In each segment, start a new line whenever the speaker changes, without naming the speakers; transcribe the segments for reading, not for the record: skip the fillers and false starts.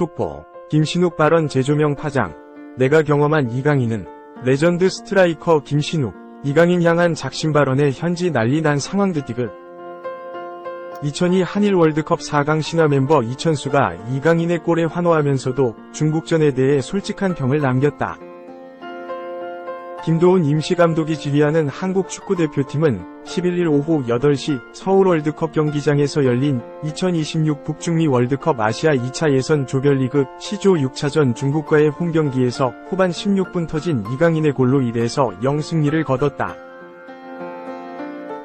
속보. 김신욱 발언 재조명 파장. 내가 경험한 이강인은 레전드 스트라이커 김신욱. 이강인 향한 작심 발언에 현지 난리 난 상황 드디그. 2002 한일 월드컵 4강 신화 멤버 이천수가 이강인의 골에 환호하면서도 중국전에 대해 솔직한 평을 남겼다. 김도훈 임시감독이 지휘하는 한국 축구대표팀은 11일 오후 8시 서울 월드컵 경기장에서 열린 2026 북중미 월드컵 아시아 2차 예선 조별리그 C조 6차전 중국과의 홈경기에서 후반 16분 터진 이강인의 골로 1-0 승리를 거뒀다.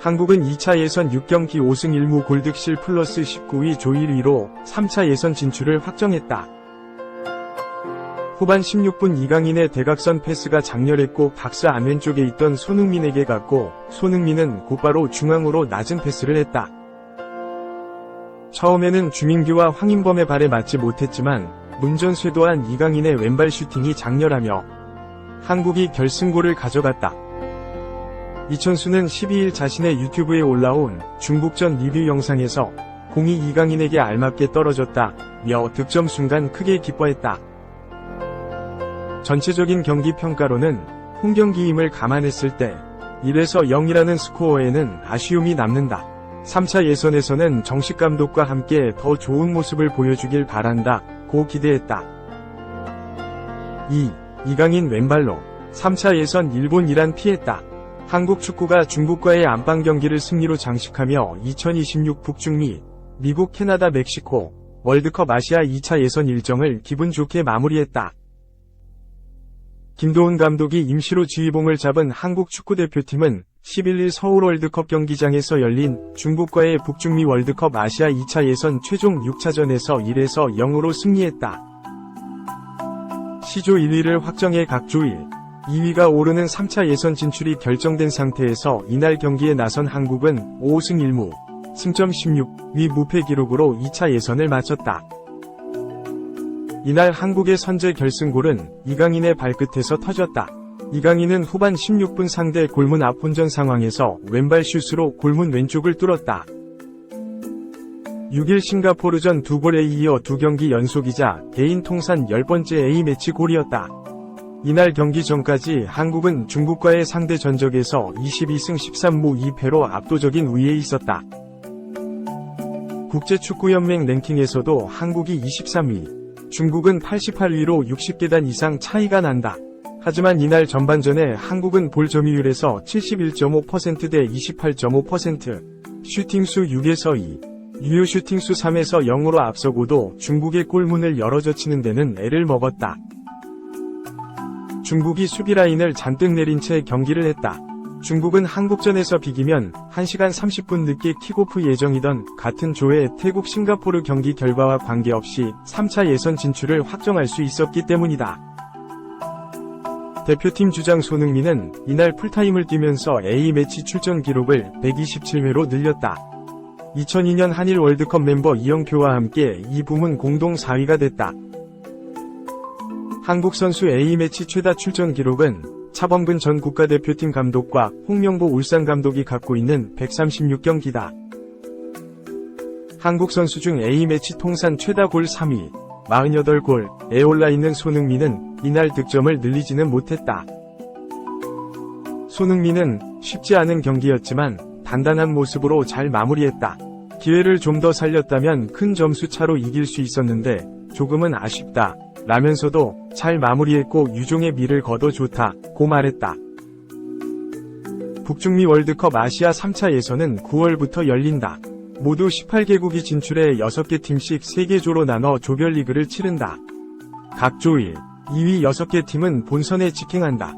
한국은 2차 예선 6경기 5승 1무 골득실 플러스 19위 조 1위로 3차 예선 진출을 확정했다. 후반 16분 이강인의 대각선 패스가 장렬했고 박스 안왼쪽에 있던 손흥민에게 갔고 손흥민은 곧바로 중앙으로 낮은 패스를 했다. 처음에는 주민규와 황인범의 발에 맞지 못했지만 문전쇄도한 이강인의 왼발 슈팅이 장렬하며 한국이 결승골을 가져갔다. 이천수는 12일 자신의 유튜브에 올라온 중국전 리뷰 영상에서 공이 이강인에게 알맞게 떨어졌다며 득점 순간 크게 기뻐했다. 전체적인 경기 평가로는 홈경기임을 감안했을 때 1-0이라는 스코어에는 아쉬움이 남는다. 3차 예선에서는 정식 감독과 함께 더 좋은 모습을 보여주길 바란다 고 기대했다. 2. 이강인 왼발로 3차 예선 일본 이란 피했다. 한국 축구가 중국과의 안방 경기를 승리로 장식하며 2026 북중미, 미국, 캐나다, 멕시코 월드컵 아시아 2차 예선 일정을 기분 좋게 마무리했다. 김도훈 감독이 임시로 지휘봉을 잡은 한국 축구대표팀은 11일 서울 월드컵 경기장에서 열린 중국과의 북중미 월드컵 아시아 2차 예선 최종 6차전에서 1-0으로 승리했다. C조 1위를 확정해 각조 1, 2위가 오르는 3차 예선 진출이 결정된 상태에서 이날 경기에 나선 한국은 5승 1무, 승점 16위 무패 기록으로 2차 예선을 마쳤다. 이날 한국의 선제 결승골은 이강인의 발끝에서 터졌다. 이강인은 후반 16분 상대 골문 앞 혼전 상황에서 왼발 슛으로 골문 왼쪽을 뚫었다. 6일 싱가포르전 2골에 이어 2경기 연속이자 개인 통산 10번째 A매치 골이었다. 이날 경기 전까지 한국은 중국과의 상대 전적에서 22승 13무 2패로 압도적인 우위에 있었다. 국제축구연맹 랭킹에서도 한국이 23위, 중국은 88위로 60계단 이상 차이가 난다. 하지만 이날 전반전에 한국은 볼 점유율에서 71.5% 대 28.5%, 슈팅수 6에서 2, 유효 슈팅수 3에서 0으로 앞서고도 중국의 골문을 열어젖히는 데는 애를 먹었다. 중국이 수비라인을 잔뜩 내린 채 경기를 했다. 중국은 한국전에서 비기면 1시간 30분 늦게 킥오프 예정이던 같은 조의 태국 싱가포르 경기 결과와 관계없이 3차 예선 진출을 확정할 수 있었기 때문이다. 대표팀 주장 손흥민은 이날 풀타임을 뛰면서 A매치 출전 기록을 127회로 늘렸다. 2002년 한일 월드컵 멤버 이영표와 함께 이 부문 공동 4위가 됐다. 한국 선수 A매치 최다 출전 기록은 차범근 전 국가대표팀 감독과 홍명보 울산 감독이 갖고 있는 136경기다. 한국 선수 중 A매치 통산 최다 골 3위, 48골에 올라있는 손흥민은 이날 득점을 늘리지는 못했다. 손흥민은 쉽지 않은 경기였지만 단단한 모습으로 잘 마무리했다. 기회를 좀 더 살렸다면 큰 점수 차로 이길 수 있었는데 조금은 아쉽다. 라면서도 잘 마무리했고 유종의 미를 거둬 좋다 고 말했다. 북중미 월드컵 아시아 3차 예선은 9월부터 열린다. 모두 18개국이 진출해 6개 팀씩 3개 조로 나눠 조별리그를 치른다. 각 조 1, 2위 6개 팀은 본선에 직행한다.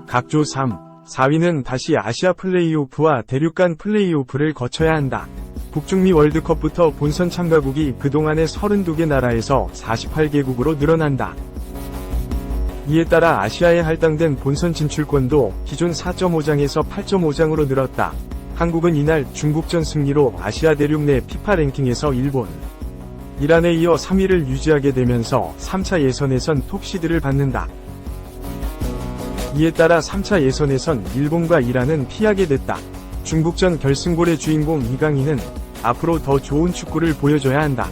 각 조 3, 4위는 다시 아시아 플레이오프와 대륙간 플레이오프를 거쳐야 한다. 북중미 월드컵부터 본선 참가국이 그동안의 32개 나라에서 48개국으로 늘어난다. 이에 따라 아시아에 할당된 본선 진출권도 기존 4.5장에서 8.5장으로 늘었다. 한국은 이날 중국전 승리로 아시아 대륙 내 피파 랭킹에서 일본, 이란에 이어 3위를 유지하게 되면서 3차 예선에선 톱시드를 받는다. 이에 따라 3차 예선에선 일본과 이란은 피하게 됐다. 중국전 결승골의 주인공 이강인은 앞으로 더 좋은 축구를 보여줘야 한다.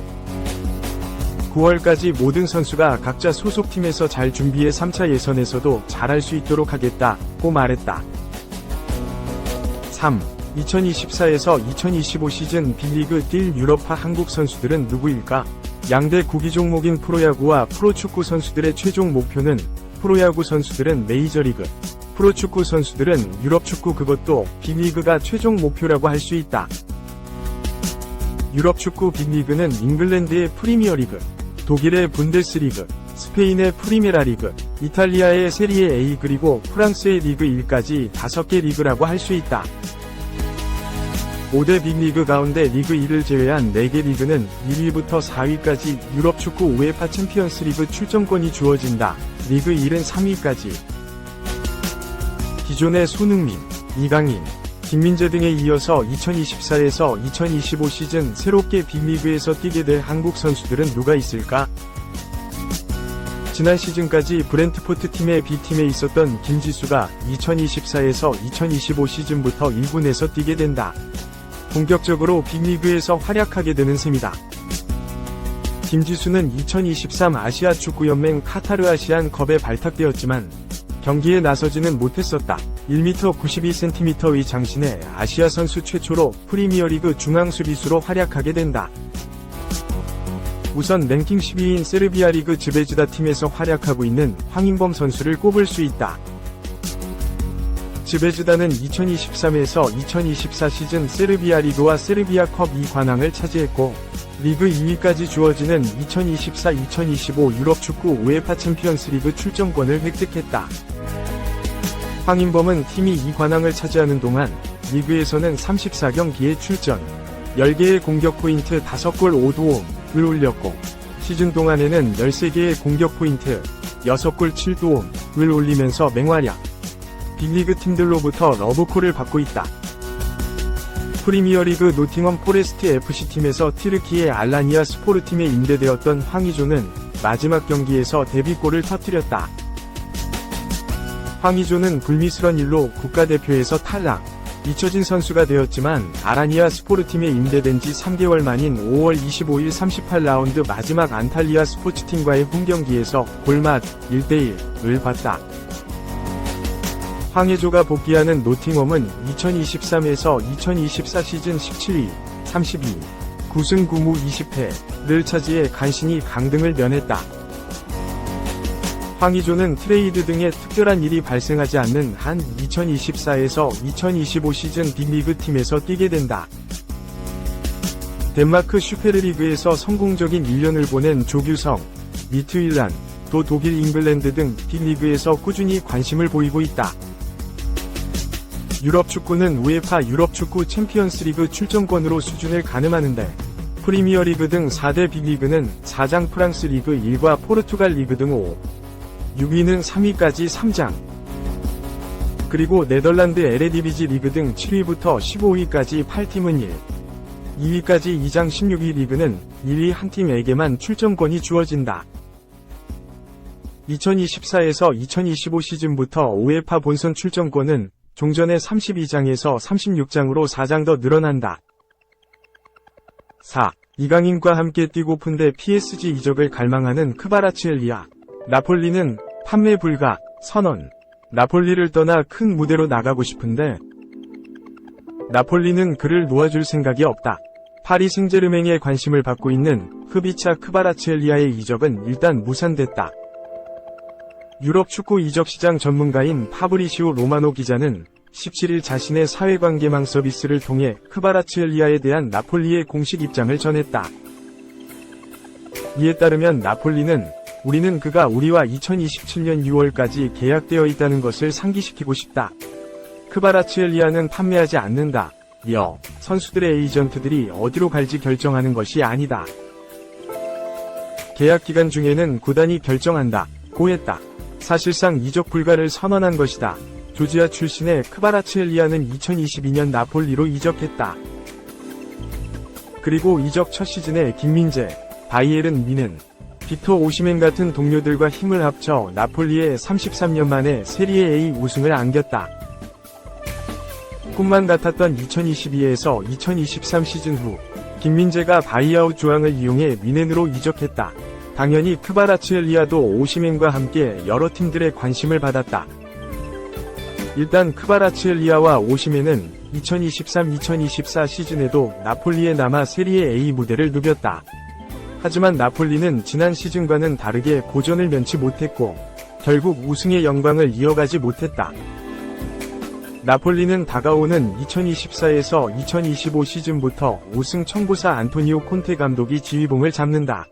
9월까지 모든 선수가 각자 소속팀에서 잘 준비해 3차 예선에서도 잘할 수 있도록 하겠다고 말했다. 3. 2024에서 2025 시즌 B리그 뛸 유럽파 한국 선수들은 누구일까? 양대 구기 종목인 프로야구와 프로축구 선수들의 최종 목표는 프로야구 선수들은 메이저리그, 프로축구 선수들은 유럽축구 그것도 B리그가 최종 목표라고 할 수 있다. 유럽축구 B리그는 잉글랜드의 프리미어리그, 독일의 분데스리그, 스페인의 프리메라리그, 이탈리아의 세리에 A 그리고 프랑스의 리그 1까지 5개 리그라고 할 수 있다. 5대 빅리그 가운데 리그 1을 제외한 4개 리그는 1위부터 4위까지 유럽축구 우에파 챔피언스리그 출전권이 주어진다. 리그 1은 3위까지. 기존의 손흥민, 이강인, 김민재 등에 이어서 2024에서 2025 시즌 새롭게 빅리그에서 뛰게 될 한국 선수들은 누가 있을까? 지난 시즌까지 브렌트포트 팀의 B팀에 있었던 김지수가 2024에서 2025 시즌부터 1군에서 뛰게 된다. 본격적으로 빅리그에서 활약하게 되는 셈이다. 김지수는 2023 아시아 축구연맹 카타르 아시안컵에 발탁되었지만 경기에 나서지는 못했었다. 1m 92cm의 장신의 아시아 선수 최초로 프리미어리그 중앙 수비수로 활약하게 된다. 우선 랭킹 12위인 세르비아 리그 즈베즈다 팀에서 활약하고 있는 황인범 선수를 꼽을 수 있다. 즈베즈다는 2023에서 2024 시즌 세르비아 리그와 세르비아 컵 2관왕을 차지했고 리그 2위까지 주어지는 2024-2025 유럽축구 우에파 챔피언스리그 출전권을 획득했다. 황인범은 팀이 2관왕을 차지하는 동안 리그에서는 34경기에 출전, 10개의 공격 포인트 5골 5도움을 올렸고 시즌 동안에는 13개의 공격 포인트 6골 7도움을 올리면서 맹활약. 빅리그 팀들로부터 러브콜을 받고 있다. 프리미어리그 노팅엄 포레스트 FC팀에서 튀르키예 알라니아 스포르팀에 임대되었던 황의조는 마지막 경기에서 데뷔골을 터뜨렸다. 황의조는 불미스런 일로 국가대표에서 탈락, 잊혀진 선수가 되었지만 아라니아 스포르팀에 임대된 지 3개월 만인 5월 25일 38라운드 마지막 안탈리아 스포츠팀과의 홈경기에서 골맛 1대1을 봤다. 황의조가 복귀하는 노팅엄은 2023에서 2024 시즌 17위, 32위, 9승 9무 20패를 차지해 간신히 강등을 면했다. 황의조는 트레이드 등의 특별한 일이 발생하지 않는 한 2024에서 2025 시즌 빅리그 팀에서 뛰게 된다. 덴마크 슈페르리그에서 성공적인 1년을 보낸 조규성, 미트윌란, 또 독일 잉글랜드 등 빅리그에서 꾸준히 관심을 보이고 있다. 유럽 축구는 우에파 유럽축구 챔피언스리그 출전권으로 수준을 가늠하는데 프리미어리그 등 4대 빅리그는 4장 프랑스 리그 1과 포르투갈 리그 등 5, 6위는 3위까지 3장, 그리고 네덜란드 에레디비지 리그 등 7위부터 15위까지 8팀은 1, 2위까지 2장 16위 리그는 1위 한 팀에게만 출전권이 주어진다. 2024에서 2025 시즌부터 우에파 본선 출전권은 종전의 32장에서 36장으로 4장 더 늘어난다. 4. 이강인과 함께 뛰고픈데 PSG 이적을 갈망하는 크바라츠엘리아. 나폴리는 판매 불가, 선언. 나폴리를 떠나 큰 무대로 나가고 싶은데 나폴리는 그를 놓아줄 생각이 없다. 파리 생제르맹에 관심을 받고 있는 흐비차 크바라츠엘리아의 이적은 일단 무산됐다. 유럽 축구 이적 시장 전문가인 파브리시오 로마노 기자는 17일 자신의 사회관계망 서비스를 통해 크바라츠엘리아에 대한 나폴리의 공식 입장을 전했다. 이에 따르면 나폴리는 우리는 그가 우리와 2027년 6월까지 계약되어 있다는 것을 상기시키고 싶다. 크바라츠엘리아는 판매하지 않는다. 선수들의 에이전트들이 어디로 갈지 결정하는 것이 아니다. 계약 기간 중에는 구단이 결정한다. 고 했다. 사실상 이적 불가를 선언한 것이다. 조지아 출신의 크바라츠엘리아는 2022년 나폴리로 이적했다. 그리고 이적 첫 시즌에 김민재, 바이에른 미넨, 빅터 오시멘 같은 동료들과 힘을 합쳐 나폴리에 33년 만에 세리에 A 우승을 안겼다. 꿈만 같았던 2022에서 2023 시즌 후 김민재가 바이아웃 조항을 이용해 미넨으로 이적했다. 당연히 크바라츠헬리아도 오시멘과 함께 여러 팀들의 관심을 받았다. 일단 크바라츠헬리아와 오시멘은 2023-2024 시즌에도 나폴리에 남아 세리에 A 무대를 누볐다. 하지만 나폴리는 지난 시즌과는 다르게 고전을 면치 못했고 결국 우승의 영광을 이어가지 못했다. 나폴리는 다가오는 2024에서 2025 시즌부터 우승 청구사 안토니오 콘테 감독이 지휘봉을 잡는다.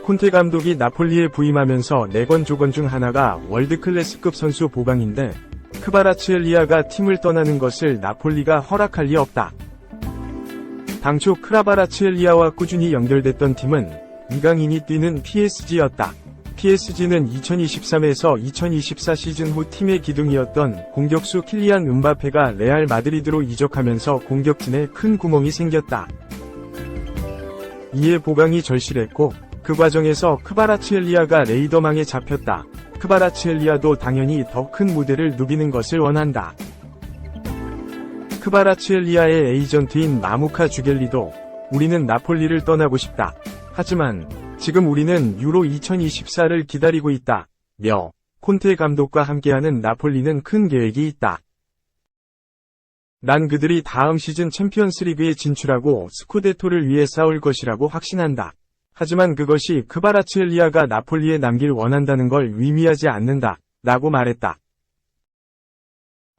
콘테 감독이 나폴리에 부임하면서 내건 조건 중 하나가 월드클래스급 선수 보강인데 크바라츠헬리아가 팀을 떠나는 것을 나폴리가 허락할 리 없다. 당초 크바라츠헬리아와 꾸준히 연결됐던 팀은 이강인이 뛰는 PSG였다. PSG는 2023에서 2024 시즌 후 팀의 기둥이었던 공격수 킬리안 음바페가 레알 마드리드로 이적하면서 공격진에 큰 구멍이 생겼다. 이에 보강이 절실했고 그 과정에서 크바라츠헬리아가 레이더망에 잡혔다. 크바라츠헬리아도 당연히 더 큰 무대를 누비는 것을 원한다. 크바라츠헬리아의 에이전트인 마무카 주겔리도 우리는 나폴리를 떠나고 싶다. 하지만 지금 우리는 유로 2024를 기다리고 있다. 며 콘테 감독과 함께하는 나폴리는 큰 계획이 있다. 난 그들이 다음 시즌 챔피언스리그에 진출하고 스쿠데토를 위해 싸울 것이라고 확신한다. 하지만 그것이 크바라츠헬리아가 나폴리에 남길 원한다는 걸 의미하지 않는다. 라고 말했다.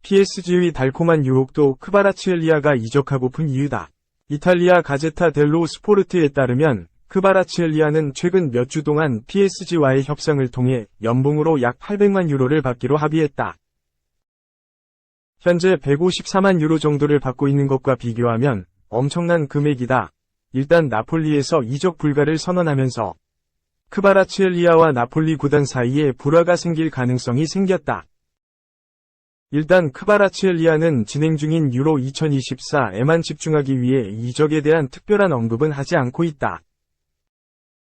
PSG의 달콤한 유혹도 크바라츠헬리아가 이적하고픈 이유다. 이탈리아 가제타 델로 스포르트에 따르면 크바라츠헬리아는 최근 몇 주 동안 PSG와의 협상을 통해 연봉으로 약 800만 유로를 받기로 합의했다. 현재 154만 유로 정도를 받고 있는 것과 비교하면 엄청난 금액이다. 일단 나폴리에서 이적 불가를 선언하면서 크바라츠헬리아와 나폴리 구단 사이에 불화가 생길 가능성이 생겼다. 일단 크바라츠헬리아는 진행 중인 유로 2024에만 집중하기 위해 이적에 대한 특별한 언급은 하지 않고 있다.